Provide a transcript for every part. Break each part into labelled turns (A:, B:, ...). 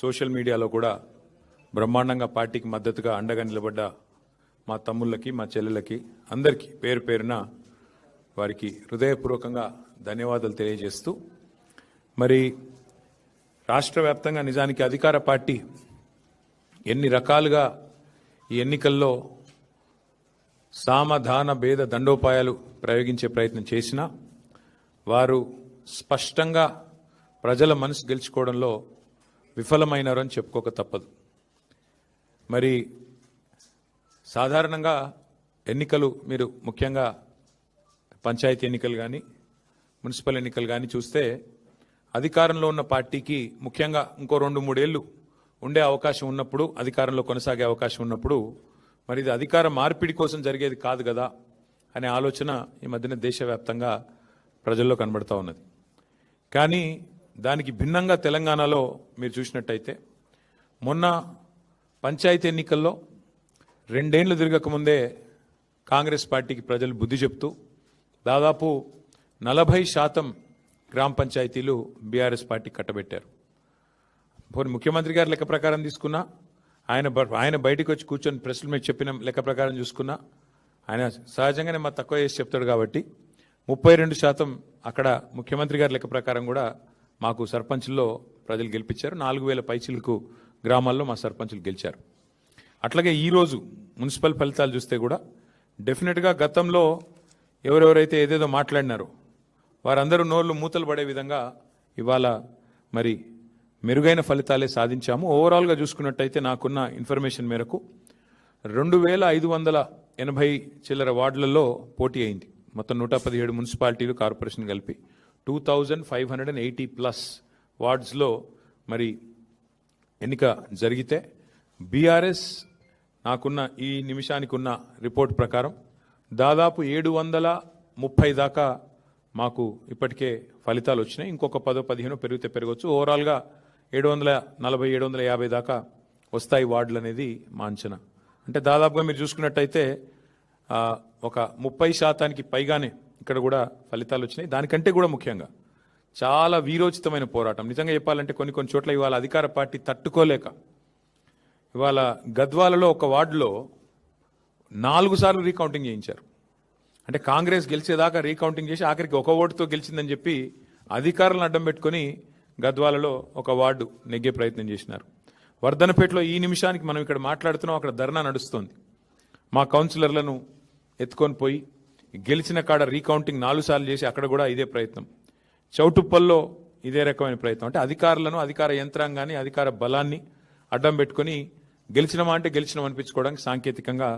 A: Social మీడియాలో కూడా బ్రహ్మాండంగా పార్టీకి మద్దతుగా అండగా నిలబడ్డ మా తమ్ముళ్ళకి మా చెల్లెలకి అందరికీ పేరు పేరున వారికి హృదయపూర్వకంగా ధన్యవాదాలు తెలియజేస్తూ మరి రాష్ట్ర వ్యాప్తంగా నిజానికి అధికార పార్టీ ఎన్ని రకాలుగా ఈ ఎన్నికల్లో సామధాన భేద దండోపాయాలు ప్రయోగించే ప్రయత్నం చేసినా వారు స్పష్టంగా ప్రజల మనసు గెలుచుకోవడంలో విఫలమైనారని చెప్పుకోక తప్పదు. మరి సాధారణంగా ఎన్నికలు మీరు ముఖ్యంగా పంచాయతీ ఎన్నికలు కానీ మున్సిపల్ ఎన్నికలు కానీ చూస్తే అధికారంలో ఉన్న పార్టీకి ముఖ్యంగా ఇంకో 2-3 ఏళ్ళు ఉండే అవకాశం ఉన్నప్పుడు, అధికారంలో కొనసాగే అవకాశం ఉన్నప్పుడు మరి ఇది అధికార మార్పిడి కోసం జరిగేది కాదు కదా అనే ఆలోచన ఈ మధ్యన దేశవ్యాప్తంగా ప్రజల్లో కనబడతా ఉన్నది. కానీ దానికి భిన్నంగా తెలంగాణలో మీరు చూసినట్టయితే మొన్న పంచాయతీ ఎన్నికల్లో 2 ఏళ్లు తిరగకముందే కాంగ్రెస్ పార్టీకి ప్రజలు బుద్ధి చెప్తూ దాదాపు 40% గ్రామ పంచాయతీలు బీఆర్ఎస్ పార్టీ కట్టబెట్టారు. పోనీ ముఖ్యమంత్రి గారి లెక్క ప్రకారం తీసుకున్నా, ఆయన బయటకు వచ్చి కూర్చొని ప్రెస్ల మీద చెప్పిన లెక్క ప్రకారం చూసుకున్నా ఆయన సహజంగానే మా తక్కువ చేసి చెప్తాడు కాబట్టి 32% అక్కడ ముఖ్యమంత్రి గారి లెక్క ప్రకారం కూడా మాకు సర్పంచ్ల్లో ప్రజలు గెలిపించారు. 4000 పైచిలకు గ్రామాల్లో మా సర్పంచులు గెలిచారు. అట్లాగే ఈరోజు మున్సిపల్ ఫలితాలు చూస్తే కూడా డెఫినెట్గా గతంలో ఎవరెవరైతే ఏదేదో మాట్లాడినారో వారందరూ నోర్లు మూతలు పడే విధంగా ఇవాళ మరి మెరుగైన ఫలితాలే సాధించాము. ఓవరాల్గా చూసుకున్నట్టయితే నాకున్న ఇన్ఫర్మేషన్ మేరకు 2580 చిల్లర వార్డులలో పోటీ అయింది. మొత్తం 117 మున్సిపాలిటీలు కార్పొరేషన్ కలిపి 2580+ వార్డ్స్లో మరి ఎన్నిక జరిగితే బీఆర్ఎస్ నాకున్న ఈ నిమిషానికి ఉన్న రిపోర్ట్ ప్రకారం దాదాపు 730 దాకా మాకు ఇప్పటికే ఫలితాలు వచ్చినాయి. ఇంకొక 10-15 పెరిగితే పెరగవచ్చు. ఓవరాల్గా 740-750 దాకా వస్తాయి వార్డులు అనేది మా అంచనా. అంటే దాదాపుగా మీరు చూసుకున్నట్టయితే ఒక 30% పైగానే ఇక్కడ కూడా ఫలితాలు వచ్చినాయి. దానికంటే కూడా ముఖ్యంగా చాలా వీరోచితమైన పోరాటం. నిజంగా చెప్పాలంటే కొన్ని చోట్ల ఇవాళ అధికార పార్టీ తట్టుకోలేక ఇవాళ గద్వాలలో ఒక వార్డులో 4 సార్లు రీకౌంటింగ్ చేయించారు. అంటే కాంగ్రెస్ గెలిచేదాకా రీకౌంటింగ్ చేసి ఆఖరికి ఒక ఓటుతో గెలిచిందని చెప్పి అధికారులను అడ్డం పెట్టుకొని గద్వాలలో ఒక వార్డు నెగ్గే ప్రయత్నం చేసినారు. వర్ధనపేటలో ఈ నిమిషానికి మనం ఇక్కడ మాట్లాడుతున్నాం, అక్కడ ధర్నా నడుస్తోంది. మా కౌన్సిలర్లను ఎత్తుకొని పోయి గెలిచిన కాడ రీకౌంటింగ్ 4 సార్లు చేసి అక్కడ కూడా ఇదే ప్రయత్నం. చౌటుప్పల్లో ఇదే రకమైన ప్రయత్నం. అంటే అధికారులను, అధికార యంత్రాంగాన్ని, అధికార బలాన్ని అడ్డం పెట్టుకొని గెలిచినమా అంటే గెలిచినాం అనిపించుకోవడానికి సాంకేతికంగా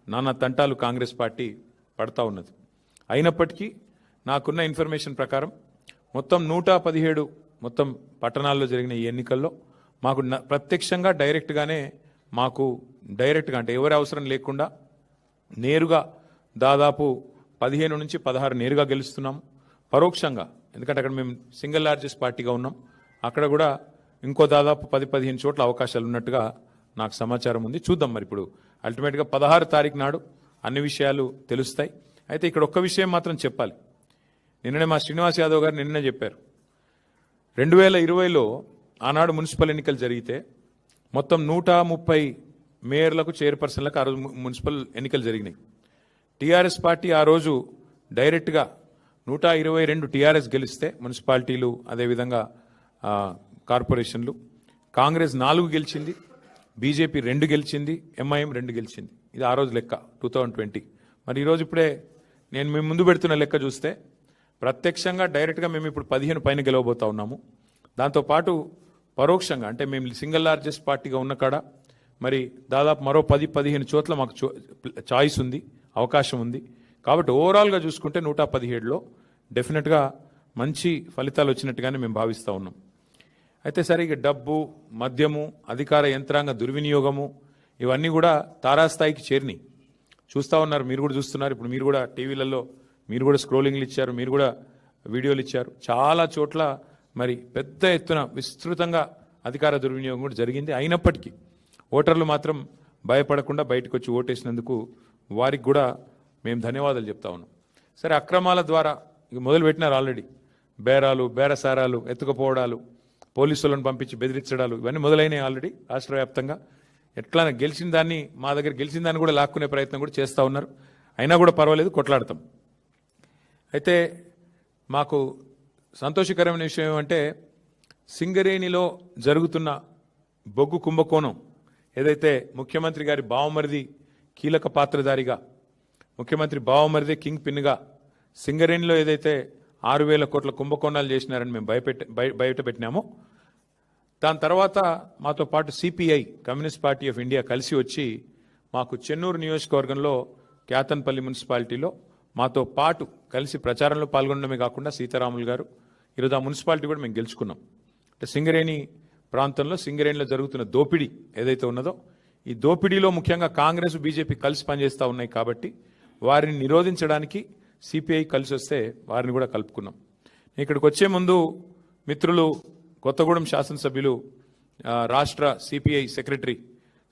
A: నానా తంటాలు కాంగ్రెస్ పార్టీ పడతా ఉన్నది. అయినప్పటికీ నాకున్న ఇన్ఫర్మేషన్ ప్రకారం మొత్తం 117 మొత్తం పట్టణాల్లో జరిగిన ఈ ఎన్నికల్లో మాకు ప్రత్యక్షంగా డైరెక్ట్గానే అంటే ఎవరి అవసరం లేకుండా నేరుగా దాదాపు 15-16 నేరుగా గెలుస్తున్నాము. పరోక్షంగా ఎందుకంటే అక్కడ మేము సింగిల్ లార్జెస్ట్ పార్టీగా ఉన్నాం, అక్కడ కూడా ఇంకో దాదాపు 10-15 చోట్ల అవకాశాలు ఉన్నట్టుగా నాకు సమాచారం ఉంది. చూద్దాం మరి ఇప్పుడు అల్టిమేట్గా 16 తారీఖు నాడు అన్ని విషయాలు తెలుస్తాయి. అయితే ఇక్కడ ఒక్క విషయం మాత్రం చెప్పాలి. నిన్ననే మా శ్రీనివాస్ యాదవ్ గారు నిన్ననే చెప్పారు, 2020లో ఆనాడు మున్సిపల్ ఎన్నికలు జరిగితే మొత్తం 130 మేయర్లకు, చైర్పర్సన్లకు ఆ రోజు మున్సిపల్ ఎన్నికలు జరిగినాయి. టీఆర్ఎస్ పార్టీ ఆ రోజు డైరెక్ట్గా 122 టీఆర్ఎస్ గెలిస్తే మున్సిపాలిటీలు, అదేవిధంగా కార్పొరేషన్లు, కాంగ్రెస్ 4 గెలిచింది, బీజేపీ 2 గెలిచింది, ఎంఐఎం 2 గెలిచింది. ఇది ఆ రోజు లెక్క 2020. మరి ఈరోజు ఇప్పుడే నేను మేము ముందు పెడుతున్న లెక్క చూస్తే ప్రత్యక్షంగా డైరెక్ట్గా మేము ఇప్పుడు 15 పైన గెలవబోతా ఉన్నాము. దాంతోపాటు పరోక్షంగా అంటే మేము సింగిల్ లార్జెస్ట్ పార్టీగా ఉన్న కాడ మరి దాదాపు మరో 10-15 చోట్ల మాకు చాయిస్ ఉంది, అవకాశం ఉంది. కాబట్టి ఓవరాల్గా చూసుకుంటే 117లో డెఫినెట్గా మంచి ఫలితాలు వచ్చినట్టుగానే మేము భావిస్తూ ఉన్నాం. అయితే సరే ఇక డబ్బు, మద్యము, అధికార యంత్రాంగ దుర్వినియోగము ఇవన్నీ కూడా తారాస్థాయికి చేరినాయి. చూస్తూ ఉన్నారు, మీరు కూడా చూస్తున్నారు. ఇప్పుడు మీరు కూడా టీవీలలో మీరు కూడా స్క్రోలింగ్లు ఇచ్చారు, మీరు కూడా వీడియోలు ఇచ్చారు. చాలా చోట్ల మరి పెద్ద ఎత్తున విస్తృతంగా అధికార దుర్వినియోగం కూడా జరిగింది. అయినప్పటికీ ఓటర్లు మాత్రం భయపడకుండా బయటకు వచ్చి ఓటేసినందుకు వారికి కూడా మేము ధన్యవాదాలు చెప్తా ఉన్నాం. సరే, అక్రమాల ద్వారా ఇక మొదలు పెట్టినారు ఆల్రెడీ. బేరాలు, బేరసారాలు, ఎత్తుకుపోవడాలు, పోలీసులను పంపించి బెదిరించడాలు ఇవన్నీ మొదలైనవి ఆల్రెడీ రాష్ట్ర వ్యాప్తంగా. ఎట్లా గెలిచిన దాన్ని మా దగ్గర గెలిచిన దాన్ని కూడా లాక్కునే ప్రయత్నం కూడా చేస్తూ ఉన్నారు. అయినా కూడా పర్వాలేదు, కొట్లాడతాం. అయితే మాకు సంతోషకరమైన విషయం ఏమంటే సింగరేణిలో జరుగుతున్న బొగ్గు కుంభకోణం ఏదైతే ముఖ్యమంత్రి గారి బావమరిది కీలక పాత్రధారిగా, ముఖ్యమంత్రి బావమరిది కింగ్ పిన్గా సింగరేణిలో ఏదైతే 6,000 కోట్ల కుంభకోణాలు చేసినారని మేము బయట పెట్టినామో, దాని తర్వాత మాతో పాటు CPI communist party of India కలిసి వచ్చి మాకు చెన్నూరు నియోజకవర్గంలో క్యాతన్పల్లి మున్సిపాలిటీలో మాతో పాటు కలిసి ప్రచారంలో పాల్గొనడమే కాకుండా సీతారాములు గారు ఈరోజు ఆ మున్సిపాలిటీ కూడా మేము గెలుచుకున్నాం. అంటే సింగరేణి ప్రాంతంలో సింగరేణిలో జరుగుతున్న దోపిడీ ఏదైతే ఉన్నదో, ఈ దోపిడీలో ముఖ్యంగా కాంగ్రెస్ బీజేపీ కలిసి పనిచేస్తూ ఉన్నాయి కాబట్టి వారిని నిరోధించడానికి సిపిఐ కలిసి వస్తే వారిని కూడా కలుపుకున్నాం. ఇక్కడికి వచ్చే ముందు మిత్రులు కొత్తగూడెం శాసనసభ్యులు రాష్ట్ర సిపిఐ సెక్రటరీ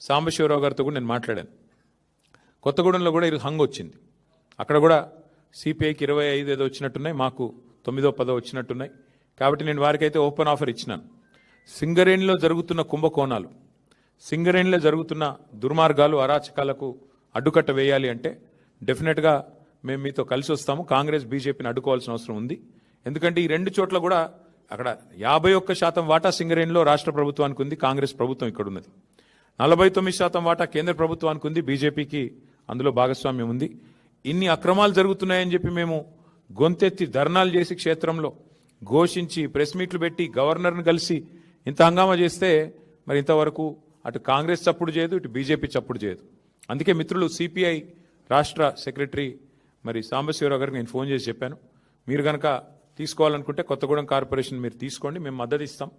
A: సాంబశివరావు గారితో కూడా నేను మాట్లాడాను. కొత్తగూడెంలో కూడా ఈరోజు హంగ్ వచ్చింది. అక్కడ కూడా సిపిఐకి 25 ఏదో వచ్చినట్టున్నాయి, మాకు 9వ 10వ వచ్చినట్టున్నాయి. కాబట్టి నేను వారికైతే ఓపెన్ ఆఫర్ ఇచ్చినాను. సింగరేణిలో జరుగుతున్న కుంభకోణాలు, సింగరేణిలో జరుగుతున్న దుర్మార్గాలు, అరాచకాలకు అడ్డుకట్ట వేయాలి అంటే డెఫినెట్గా మేము మీతో కలిసి వస్తాము. కాంగ్రెస్ బీజేపీని అడ్డుకోవాల్సిన అవసరం ఉంది. ఎందుకంటే ఈ రెండు చోట్ల కూడా అక్కడ 51% వాటా సింగరేణిలో రాష్ట్ర ప్రభుత్వానికి ఉంది, కాంగ్రెస్ ప్రభుత్వం ఇక్కడ ఉన్నది. 49% వాటా కేంద్ర ప్రభుత్వానికి ఉంది, బీజేపీకి అందులో భాగస్వామ్యం ఉంది. ఇన్ని అక్రమాలు జరుగుతున్నాయని చెప్పి మేము గొంతెత్తి ధర్నాలు చేసి క్షేత్రంలో ఘోషించి ప్రెస్ మీట్లు పెట్టి గవర్నర్ను కలిసి ఇంత హంగామా చేస్తే మరి ఇంతవరకు అటు కాంగ్రెస్ చప్పుడు చేయదు, ఇటు బీజేపీ చప్పుడు చేయదు. అందుకే మిత్రులు సిపిఐ రాష్ట్ర సెక్రటరీ మరి సాంబశివరావు గారికి నేను ఫోన్ చేసి చెప్పాను, మీరు కనుక తీసుకోవాలనుకుంటే కొత్తగూడెం కార్పొరేషన్ మీరు తీసుకోండి, మేము మద్దతు ఇస్తాం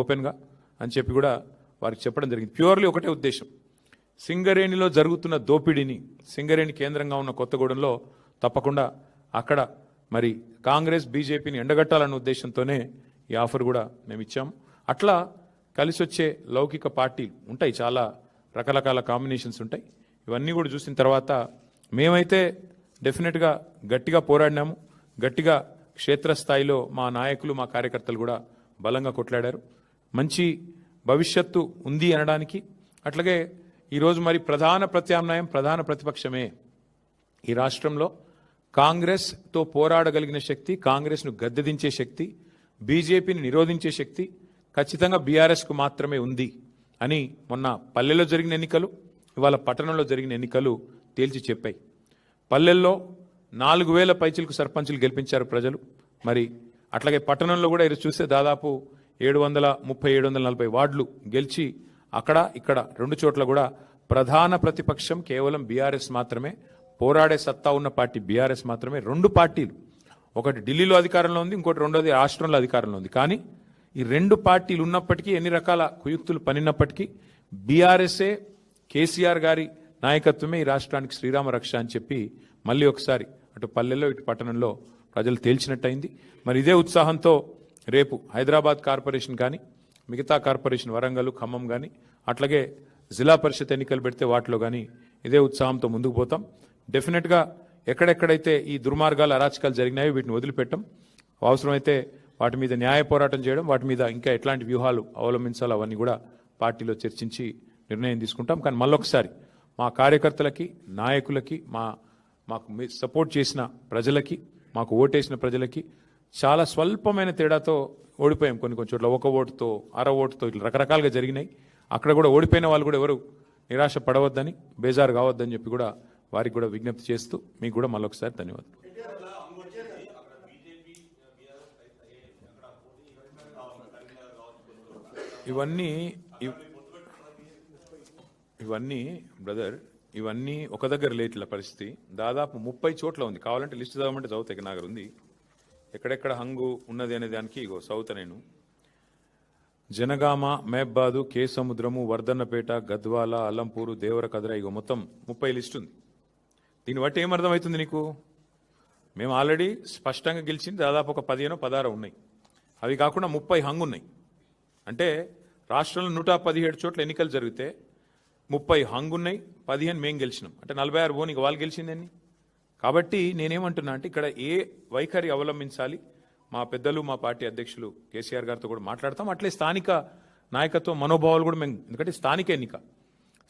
A: ఓపెన్గా అని చెప్పి కూడా వారికి చెప్పడం జరిగింది. ప్యూర్లీ ఒకటే ఉద్దేశం, సింగరేణిలో జరుగుతున్న దోపిడీని సింగరేణి కేంద్రంగా ఉన్న కొత్తగూడెంలో తప్పకుండా అక్కడ మరి కాంగ్రెస్ బీజేపీని ఎండగట్టాలన్న ఉద్దేశంతోనే ఈ ఆఫర్ కూడా మేము ఇచ్చాము. అట్లా కలిసి వచ్చే లౌకిక పార్టీలు ఉంటాయి, చాలా రకరకాల కాంబినేషన్స్ ఉంటాయి. ఇవన్నీ కూడా చూసిన తర్వాత మేమైతే డెఫినెట్గా గట్టిగా పోరాడినాము. గట్టిగా క్షేత్రస్థాయిలో మా నాయకులు మా కార్యకర్తలు కూడా బలంగా కొట్లాడారు. మంచి భవిష్యత్తు ఉంది అనడానికి. అట్లాగే ఈరోజు మరి ప్రధాన ప్రత్యామ్నాయం ప్రధాన ప్రతిపక్షమే. ఈ రాష్ట్రంలో కాంగ్రెస్తో పోరాడగలిగిన శక్తి, కాంగ్రెస్ను గద్దెదించే శక్తి, బీజేపీని నిరోధించే శక్తి ఖచ్చితంగా బీఆర్ఎస్కు మాత్రమే ఉంది అని మొన్న పల్లెల్లో జరిగిన ఎన్నికలు, ఇవాళ పట్టణంలో జరిగిన ఎన్నికలు తేల్చి చెప్పాయి. పల్లెల్లో 4,000 పైచిలకు సర్పంచులు గెలిపించారు ప్రజలు. మరి అట్లాగే పట్టణంలో కూడా ఈరోజు చూస్తే దాదాపు 730-740 వార్డులు గెలిచి అక్కడ ఇక్కడ రెండు చోట్ల కూడా ప్రధాన ప్రతిపక్షం కేవలం బీఆర్ఎస్ మాత్రమే, పోరాడే సత్తా ఉన్న పార్టీ బీఆర్ఎస్ మాత్రమే. రెండు పార్టీలు, ఒకటి ఢిల్లీలో అధికారంలో ఉంది, ఇంకోటి రెండోది రాష్ట్రంలో అధికారంలో ఉంది. కానీ ఈ రెండు పార్టీలు ఉన్నప్పటికీ, ఎన్ని రకాల కుయుక్తులు పనినప్పటికీ బీఆర్ఎస్ఏ కేసీఆర్ గారి నాయకత్వమే ఈ రాష్ట్రానికి శ్రీరామ రక్ష అని చెప్పి మళ్ళీ ఒకసారి అటు పల్లెల్లో ఇటు పట్టణంలో ప్రజలు తేల్చినట్టయింది. మరి ఇదే ఉత్సాహంతో రేపు హైదరాబాద్ కార్పొరేషన్ కానీ, మిగతా కార్పొరేషన్ వరంగల్, ఖమ్మం కానీ, అట్లాగే జిల్లా పరిషత్ ఎన్నికలు పెడితే వాటిలో కానీ ఇదే ఉత్సాహంతో ముందుకు పోతాం. డెఫినెట్గా ఎక్కడెక్కడైతే ఈ దుర్మార్గాలు అరాచకాలు జరిగినాయో వీటిని వదిలిపెట్టం. అవసరమైతే వాటి మీద న్యాయ పోరాటం చేయడం, వాటి మీద ఇంకా ఎట్లాంటి వ్యూహాలు అవలంబించాలో అవన్నీ కూడా పార్టీలో చర్చించి నిర్ణయం తీసుకుంటాం. కానీ మళ్ళొకసారి మా కార్యకర్తలకి, నాయకులకి, మాకు సపోర్ట్ చేసిన ప్రజలకి, మాకు ఓటేసిన ప్రజలకి చాలా స్వల్పమైన తేడాతో ఓడిపోయాం. కొన్ని చోట్ల 1 ఓటుతో 1/2 ఓటుతో ఇట్లా రకరకాలుగా జరిగినాయి. అక్కడ కూడా ఓడిపోయిన వాళ్ళు కూడా ఎవరు నిరాశ పడవద్దని, బేజారు కావద్దని చెప్పి కూడా వారికి కూడా విజ్ఞప్తి చేస్తూ మీకు కూడా మళ్ళొకసారి ధన్యవాదాలు. ఇవన్నీ బ్రదర్, ఇవన్నీ ఒక దగ్గర లేట్ల పరిస్థితి దాదాపు 30 చోట్ల ఉంది. కావాలంటే లిస్ట్ చదవమంటే చదువుతాయి. నాగర్ ఉంది ఎక్కడెక్కడ హంగు ఉన్నది అనే దానికి ఇగో చదువుతా నేను. జనగామ, మేబ్బాదు, కే సముద్రము, వర్ధన్నపేట, గద్వాల, అల్లంపూరు, దేవరకద్ర, ఇగో మొత్తం 30 లిస్ట్ ఉంది. దీన్ని బట్టి ఏమర్థమవుతుంది నీకు? మేము ఆల్రెడీ స్పష్టంగా గెలిచింది దాదాపు ఒక 15-16 ఉన్నాయి. అవి కాకుండా 30 హంగు ఉన్నాయి. అంటే రాష్ట్రంలో 117 చోట్ల ఎన్నికలు జరిగితే 30 హంగు ఉన్నాయి, 15 మేము గెలిచినాం. అంటే 46 పోనీ వాళ్ళు గెలిచిందని. కాబట్టి నేనేమంటున్నా అంటే ఇక్కడ ఏ వైఖరి అవలంబించాలి, మా పెద్దలు మా పార్టీ అధ్యక్షులు కేసీఆర్ గారితో కూడా మాట్లాడతాం. అట్లే స్థానిక నాయకత్వ మనోభావాలు కూడా మేము, ఎందుకంటే స్థానిక ఎన్నిక,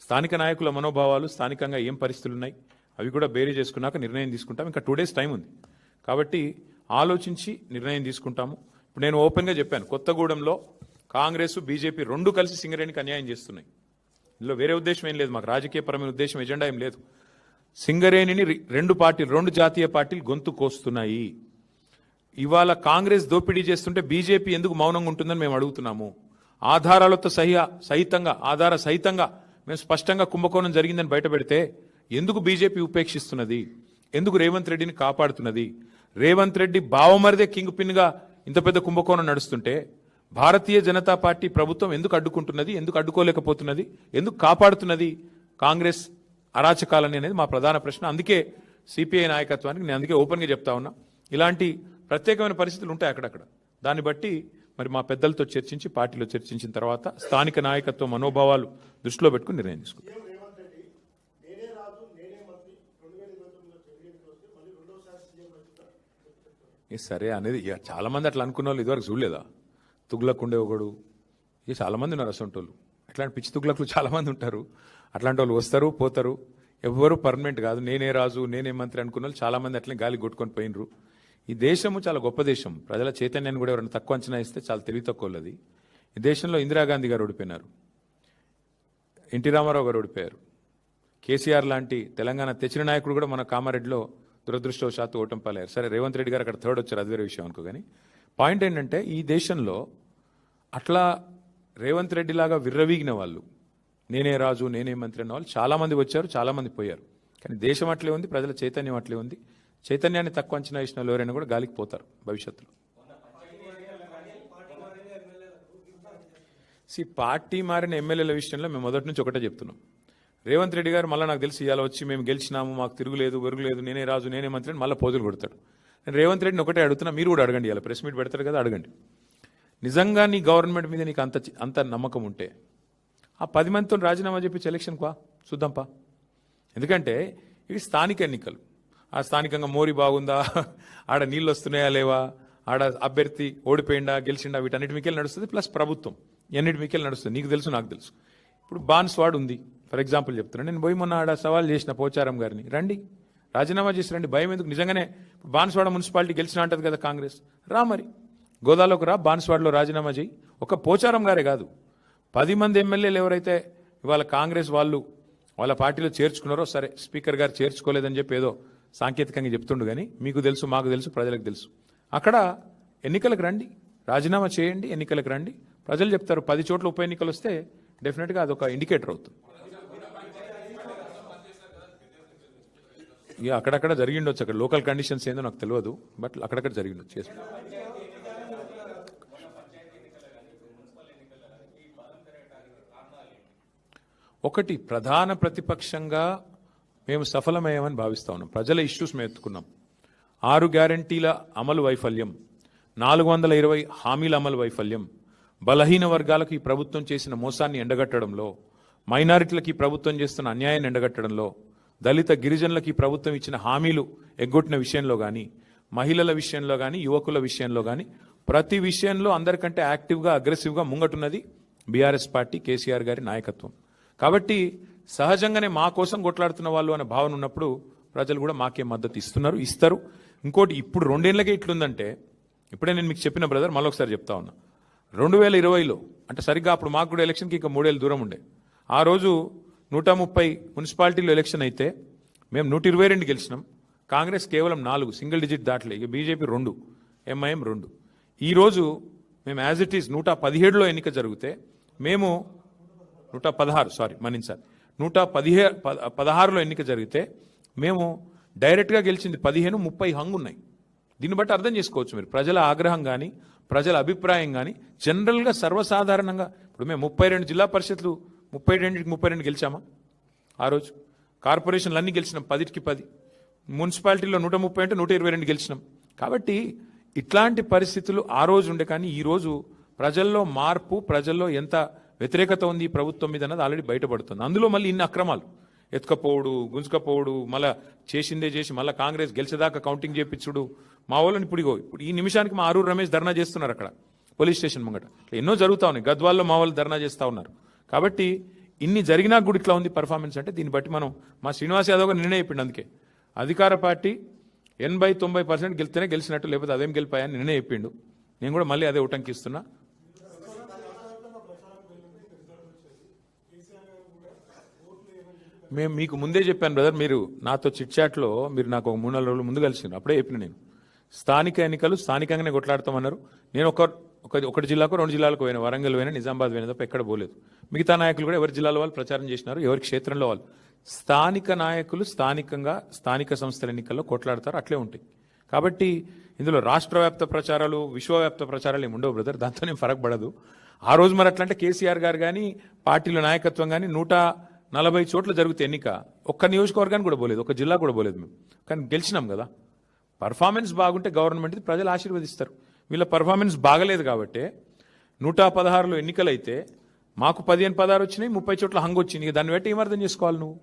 A: స్థానిక నాయకుల మనోభావాలు, స్థానికంగా ఏం పరిస్థితులు ఉన్నాయి అవి కూడా బేరీ చేసుకున్నాక నిర్ణయం తీసుకుంటాం. ఇంకా 2 days టైం ఉంది కాబట్టి ఆలోచించి నిర్ణయం తీసుకుంటాము. ఇప్పుడు నేను ఓపెన్గా చెప్పాను, కొత్తగూడెంలో కాంగ్రెస్ బీజేపీ రెండు కలిసి సింగరేణికి అన్యాయం చేస్తున్నాయి. ఇందులో వేరే ఉద్దేశం ఏం లేదు, మాకు రాజకీయపరమైన ఉద్దేశం ఎజెండా ఏం లేదు. సింగరేణిని రెండు జాతీయ పార్టీలు గొంతు కోస్తున్నాయి. ఇవాళ కాంగ్రెస్ దోపిడీ చేస్తుంటే బీజేపీ ఎందుకు మౌనంగా ఉంటుందని మేము అడుగుతున్నాము. ఆధారాలతో ఆధార సహితంగా మేము స్పష్టంగా కుంభకోణం జరిగిందని బయటపెడితే ఎందుకు బీజేపీ ఉపేక్షిస్తున్నది, ఎందుకు రేవంత్ రెడ్డిని కాపాడుతున్నది? రేవంత్ రెడ్డి బావమరిదే కింగ్ పిన్గా ఇంత పెద్ద కుంభకోణం నడుస్తుంటే భారతీయ జనతా పార్టీ ప్రభుత్వం ఎందుకు అడ్డుకుంటున్నది, ఎందుకు అడ్డుకోలేకపోతున్నది, ఎందుకు కాపాడుతున్నది కాంగ్రెస్ అరాచకాలని అనేది మా ప్రధాన ప్రశ్న. అందుకే సిపిఐ నాయకత్వానికి నేను అందుకే ఓపెన్గా చెప్తా ఉన్నా, ఇలాంటి ప్రత్యేకమైన పరిస్థితులు ఉంటాయి అక్కడక్కడ. దాన్ని బట్టి మరి మా పెద్దలతో చర్చించి పార్టీలో చర్చించిన తర్వాత స్థానిక నాయకత్వ మనోభావాలు దృష్టిలో పెట్టుకుని నిర్ణయం తీసుకుంటాం. సరే అనేది చాలా మంది అట్లా అనుకున్న వాళ్ళు ఇదివరకు చూడలేదా? తుగ్లక్ ఉండే ఒకడు, ఇక చాలా మంది ఉన్నారు అసంటోళ్ళు. అట్లాంటి పిచ్చి తుగ్లక్లు చాలా మంది ఉంటారు. అట్లాంటి వాళ్ళు వస్తారు పోతారు, ఎవ్వరూ పర్మనెంట్ కాదు. నేనే రాజు నేనే మంత్రి అనుకున్న వాళ్ళు చాలా మంది అట్లనే గాలి కొట్టుకొని పోయినరు. ఈ దేశము చాలా గొప్ప దేశం. ప్రజల చైతన్యాన్ని కూడా ఎవరైనా తక్కువ అంచనా ఇస్తే చాలా తెలివి తక్కువది. ఈ దేశంలో ఇందిరాగాంధీ గారు ఓడిపోయినారు, ఎన్టీ రామారావు గారు ఓడిపోయారు, కేసీఆర్ లాంటి తెలంగాణ తెచ్చిన నాయకుడు కూడా మన కామారెడ్డిలో దురదృష్టవశాత్తు ఓటమి పాలయ్యారు. సరే రేవంత్ రెడ్డి గారు అక్కడ థర్డ్ వచ్చారు, అది వేరే విషయం అనుకో. కానీ పాయింట్ ఏంటంటే ఈ దేశంలో అట్లా రేవంత్ రెడ్డి లాగా విర్రవీగిన వాళ్ళు, నేనే రాజు నేనే మంత్రి అన్న వాళ్ళు చాలామంది వచ్చారు, చాలామంది పోయారు. కానీ దేశం అట్లే ఉంది, ప్రజల చైతన్యం అట్లే ఉంది. చైతన్యాన్ని తక్కువ అంచనా వేసిన వాళ్ళు ఎవరైనా కూడా గాలికి పోతారు భవిష్యత్తులో. పార్టీ మారిన ఎమ్మెల్యేల విషయంలో మేము మొదటి నుంచి ఒకటే చెప్తున్నాం. రేవంత్ రెడ్డి గారు మళ్ళీ నాకు తెలిసి ఇవాళ వచ్చి మేము గెలిచినాము, మాకు తిరుగులేదు వెరుగులేదు, నేనే రాజు నేనే మంత్రి అని మళ్ళీ పోజులు కొడతాడు. నేను రేవంత్ రెడ్డిని ఒకటే అడుగుతున్నా, మీరు కూడా అడగండి, ఇలా ప్రెస్ మీట్ పెడతారు కదా, అడగండి. నిజంగా నీ గవర్నమెంట్ మీద నీకు అంత నమ్మకం ఉంటే ఆ 10 మందితో రాజీనామా చెప్పించి ఎలక్షన్కు చూద్దాంపా. ఎందుకంటే ఇవి స్థానిక ఎన్నికలు. ఆ స్థానికంగా మోరీ బాగుందా, ఆడ నీళ్ళు వస్తున్నాయా లేవా, ఆడ అభ్యర్థి ఓడిపోయిందా గెలిచిండా, వీటన్నిటి మీకెళ్ళి నడుస్తుంది. ప్లస్ ప్రభుత్వం ఎన్నిటి మీకెళ్ళి నడుస్తుంది. నీకు తెలుసు నాకు తెలుసు. ఇప్పుడు బాన్స్వాడ్ ఉంది ఫర్ ఎగ్జాంపుల్ చెప్తున్నాను. నేను పోయి మొన్న ఆడ సవాల్ చేసిన పోచారం గారిని, రండి రాజీనామా చేసి రండి, భయం ఎందుకు? నిజంగానే బాన్స్వాడ మున్సిపాలిటీ గెలిచిన అంటది కదా కాంగ్రెస్, రా మరి గోదాలోకి రా, బాన్స్వాడలో రాజీనామా చేయి. ఒక పోచారం గారే కాదు, 10 మంది ఎమ్మెల్యేలు ఎవరైతే ఇవాళ కాంగ్రెస్ వాళ్ళు వాళ్ళ పార్టీలో చేర్చుకున్నారో, సరే స్పీకర్ గారు చేర్చుకోలేదని చెప్పి ఏదో సాంకేతికంగా చెప్తుండు, కానీ మీకు తెలుసు మాకు తెలుసు ప్రజలకు తెలుసు. అక్కడ ఎన్నికలకు రండి, రాజీనామా చేయండి, ఎన్నికలకు రండి, ప్రజలు చెప్తారు. 10 చోట్ల ఉప ఎన్నికలు వస్తే డెఫినెట్గా అదొక ఇండికేటర్ అవుతుంది. ఇక అక్కడక్కడ జరిగిండొచ్చు, అక్కడ లోకల్ కండిషన్స్ ఏందో నాకు తెలియదు, బట్ అక్కడక్కడ జరిగిండొచ్చు. ఒకటి, ప్రధాన ప్రతిపక్షంగా మేము సఫలమయ్యామని భావిస్తా ఉన్నాం. ప్రజల ఇష్యూస్ మేము ఎత్తుకున్నాం. 6 గ్యారంటీల అమలు వైఫల్యం, 420 హామీల అమలు వైఫల్యం, బలహీన వర్గాలకు ఈ ప్రభుత్వం చేసిన మోసాన్ని ఎండగట్టడంలో, మైనారిటీలకు ఈ ప్రభుత్వం చేస్తున్న అన్యాయాన్ని ఎండగట్టడంలో, దళిత గిరిజనులకు ఈ ప్రభుత్వం ఇచ్చిన హామీలు ఎగ్గొట్టిన విషయంలో కానీ, మహిళల విషయంలో కానీ, యువకుల విషయంలో కానీ, ప్రతి విషయంలో అందరికంటే యాక్టివ్గా అగ్రెసివ్గా ముంగటున్నది బీఆర్ఎస్ పార్టీ, కేసీఆర్ గారి నాయకత్వం. కాబట్టి సహజంగానే మా కోసం కొట్లాడుతున్న వాళ్ళు అనే భావన ఉన్నప్పుడు ప్రజలు కూడా మాకే మద్దతు ఇస్తారు. ఇంకోటి, ఇప్పుడు 2 ఏళ్లకే ఇట్లుందంటే, ఇప్పుడే నేను మీకు చెప్పిన బ్రదర్, మళ్ళొకసారి చెప్తా ఉన్నా, 2020లో అంటే సరిగ్గా అప్పుడు మాకు కూడా ఎలక్షన్కి ఇంకా 3 ఏళ్ళు దూరం ఉండే. ఆ రోజు 130 మున్సిపాలిటీలో ఎలక్షన్ అయితే మేము 122 గెలిచినాం. కాంగ్రెస్ కేవలం 4, సింగిల్ డిజిట్ దాటలే. ఇక బీజేపీ 2, ఎంఐఎం 2. ఈరోజు మేము యాజ్ ఇట్ ఈజ్ 117లో ఎన్నిక జరిగితే మేము 116లో ఎన్నిక జరిగితే మేము డైరెక్ట్గా గెలిచింది 15, 30 హంగు ఉన్నాయి. దీన్ని బట్టి అర్థం చేసుకోవచ్చు మీరు ప్రజల ఆగ్రహం కానీ, ప్రజల అభిప్రాయం కానీ. జనరల్గా సర్వసాధారణంగా ఇప్పుడు మేము 32 జిల్లా పరిషత్లు 32 గెలిచామా ఆ రోజు? కార్పొరేషన్లు అన్నీ గెలిచినాం 10కి 10. మున్సిపాలిటీలో 130 అంటే 122 గెలిచినాం. కాబట్టి ఇట్లాంటి పరిస్థితులు ఆ రోజు ఉండే. కానీ ఈరోజు ప్రజల్లో మార్పు, ప్రజల్లో ఎంత వ్యతిరేకత ఉంది ఈ ప్రభుత్వం మీద అన్నది ఆల్రెడీ బయటపడుతుంది. అందులో మళ్ళీ ఇన్ని అక్రమాలు, ఎత్తుకపోవుడు గుంజుకపోవుడు మళ్ళా చేసిందే చేసి మళ్ళీ కాంగ్రెస్ గెలిచేదాకా కౌంటింగ్ చేయించుడు మా వాళ్ళని ఇప్పుడు ఈ నిమిషానికి మా ఆరూరు రమేష్ ధర్నా చేస్తున్నారు అక్కడ పోలీస్ స్టేషన్ ముంగట ఎన్నో జరుగుతూ ఉన్నాయి గద్వాల్లో మా వాళ్ళు ధర్నా చేస్తూ ఉన్నారు కాబట్టి ఇన్ని జరిగినా కూడా ఇట్లా ఉంది పర్ఫార్మెన్స్ అంటే దీన్ని బట్టి మనం మా శ్రీనివాస్ యాదవ్ గారు నిర్ణయం చెప్పిండు అందుకే అధికార పార్టీ 80-90% గెలిస్తేనే గెలిచినట్టు లేకపోతే అదేం గెలిపాయని నిర్ణయం చెప్పిండు నేను కూడా మళ్ళీ అదే ఉటంకిస్తున్నా మేము మీకు ముందే చెప్పాను బ్రదర్ మీరు నాతో చిట్ చాట్లో మీరు నాకు ఒక 3-4 రోజులు ముందు కలిసిండ్రు అప్పుడే చెప్పిన నేను స్థానిక ఎన్నికలు స్థానికంగానే కొట్లాడతామన్నారు నేను ఒకటి జిల్లాకు 2 జిల్లాలకు పోయినా వరంగల్ పోయినా నిజామాబాద్ పోయినా తప్ప ఎక్కడ పోలేదు మిగతా నాయకులు కూడా ఎవరి జిల్లాలో వాళ్ళు ప్రచారం చేసినారు ఎవరి క్షేత్రంలో వాళ్ళు స్థానిక నాయకులు స్థానికంగా స్థానిక సంస్థల ఎన్నికల్లో కొట్లాడతారు అట్లే ఉంటాయి కాబట్టి ఇందులో రాష్ట్ర వ్యాప్త ప్రచారాలు విశ్వవ్యాప్త ప్రచారాలు ఏమి ఉండవు బ్రదర్ దాంతో నేను ఫరక్ పడదు ఆ రోజు మరి అట్లంటే కేసీఆర్ గారు కానీ పార్టీల నాయకత్వం కానీ 140 చోట్ల జరుగుతాయి ఎన్నిక ఒక్క నియోజకవర్గానికి కూడా పోలేదు ఒక జిల్లా కూడా పోలేదు మేము కానీ గెలిచినాం కదా పర్ఫార్మెన్స్ బాగుంటే గవర్నమెంట్ ప్రజలు ఆశీర్వదిస్తారు వీళ్ళ పర్ఫార్మెన్స్ బాగలేదు కాబట్టి 116లో ఎన్నికలైతే మాకు 15-16 వచ్చినాయి 30 చోట్ల హంగ్ వచ్చింది దాన్ని బట్టి ఏమర్థం చేసుకోవాలి నువ్వు